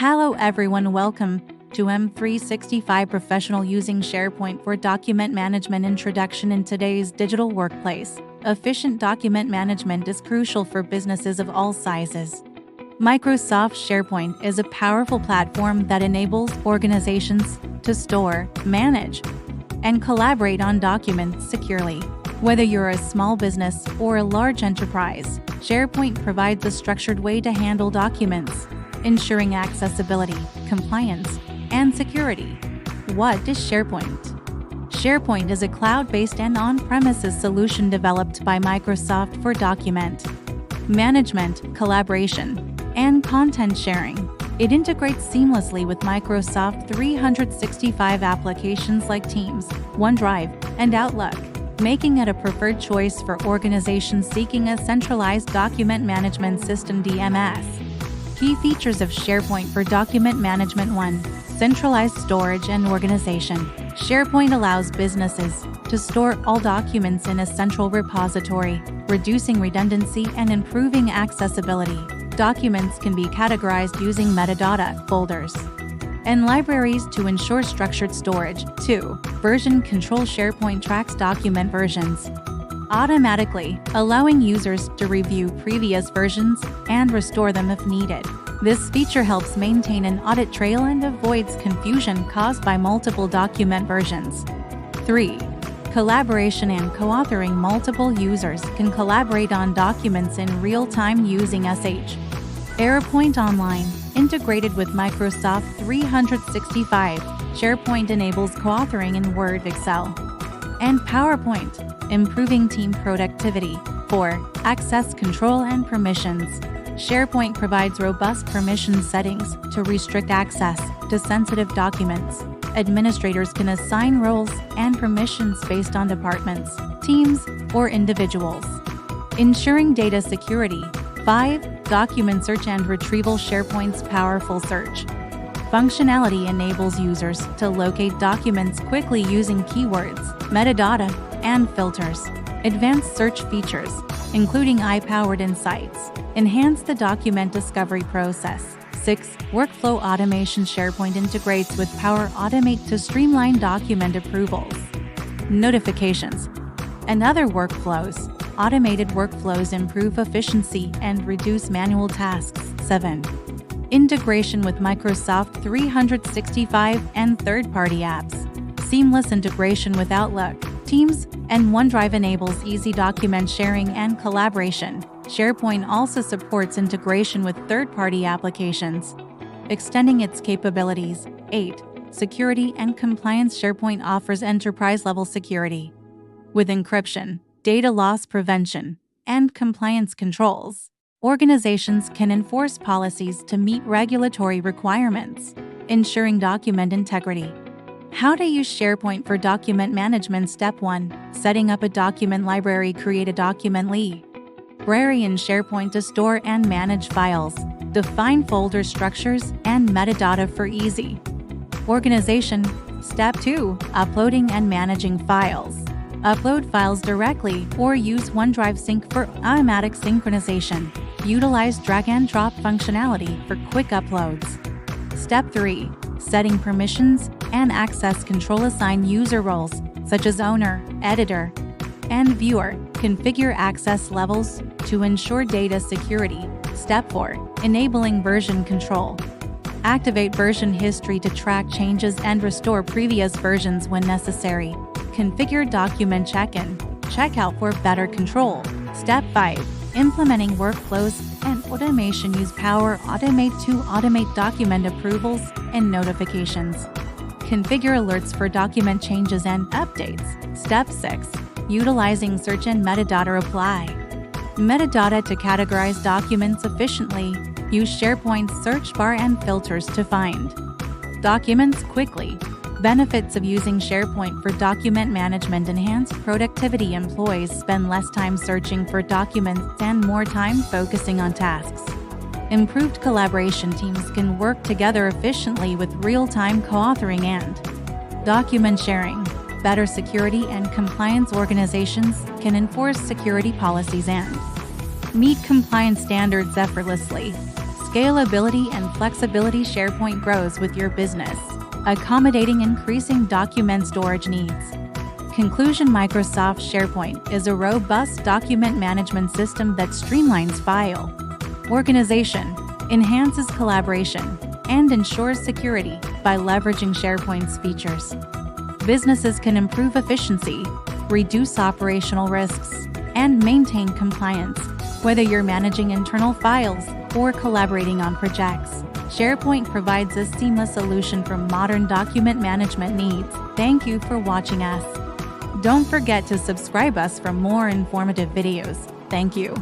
Hello everyone, welcome to M365 Professional using SharePoint for document management introduction. In today's digital workplace, efficient document management is crucial for businesses of all sizes. Microsoft SharePoint is a powerful platform that enables organizations to store, manage, and collaborate on documents securely. Whether you're a small business or a large enterprise, SharePoint provides a structured way to handle documents, ensuring accessibility, compliance, and security. What is SharePoint? SharePoint is a cloud-based and on-premises solution developed by Microsoft for document management, collaboration, and content sharing. It integrates seamlessly with Microsoft 365 applications like Teams, OneDrive, and Outlook, making it a preferred choice for organizations seeking a centralized document management system (DMS). Key features of SharePoint for document management: 1. Centralized storage and organization. SharePoint allows businesses to store all documents in a central repository, reducing redundancy and improving accessibility. Documents can be categorized using metadata, folders, and libraries to ensure structured storage. 2. Version control. SharePoint tracks document versions automatically, allowing users to review previous versions and restore them if needed. This feature helps maintain an audit trail and avoids confusion caused by multiple document versions. 3. Collaboration and co-authoring. Multiple users can collaborate on documents in real time using SharePoint Online. Integrated with Microsoft 365, SharePoint enables co-authoring in Word, Excel, and PowerPoint, improving team productivity. 4. Access control and permissions. SharePoint provides robust permission settings to restrict access to sensitive documents. Administrators can assign roles and permissions based on departments, teams, or individuals, ensuring data security. 5. Document search and retrieval. SharePoint's powerful search functionality enables users to locate documents quickly using keywords, metadata, and filters. Advanced search features, including AI-powered insights, enhance the document discovery process. 6. Workflow automation. SharePoint integrates with Power Automate to streamline document approvals, notifications, and other workflows. Automated workflows improve efficiency and reduce manual tasks. 7. Integration with Microsoft 365 and third-party apps. Seamless integration with Outlook, Teams, and OneDrive enables easy document sharing and collaboration. SharePoint also supports integration with third-party applications, extending its capabilities. 8. Security and compliance. SharePoint offers enterprise-level security with encryption, data loss prevention, and compliance controls. Organizations can enforce policies to meet regulatory requirements, ensuring document integrity. How to use SharePoint for document management. Step 1. Setting up a document library. Create a document library in SharePoint to store and manage files. Define folder structures and metadata for easy organization. Step 2. Uploading and managing files. Upload files directly or use OneDrive Sync for automatic synchronization. Utilize drag-and-drop functionality for quick uploads. Step 3. Setting permissions and access control. Assign user roles, such as owner, editor, and viewer. Configure access levels to ensure data security. Step 4. Enabling version control. Activate version history to track changes and restore previous versions when necessary. Configure document check-in, check-out for better control. Step 5. Implementing workflows and automation. Use Power Automate to automate document approvals and notifications. Configure alerts for document changes and updates. Step 6. Utilizing search and metadata. Apply metadata to categorize documents efficiently. Use SharePoint's search bar and filters to find documents quickly. Benefits of using SharePoint for document management: enhanced productivity. Employees spend less time searching for documents and more time focusing on tasks. Improved collaboration. Teams can work together efficiently with real-time co-authoring and document sharing. Better security and compliance. Organizations can enforce security policies and meet compliance standards effortlessly. Scalability and flexibility. SharePoint grows with your business, accommodating increasing document storage needs. Conclusion: Microsoft SharePoint is a robust document management system that streamlines file organization, enhances collaboration, and ensures security by leveraging SharePoint's features. Businesses can improve efficiency, reduce operational risks, and maintain compliance, whether you're managing internal files or collaborating on projects. SharePoint provides a seamless solution for modern document management needs. Thank you for watching us. Don't forget to subscribe us for more informative videos. Thank you.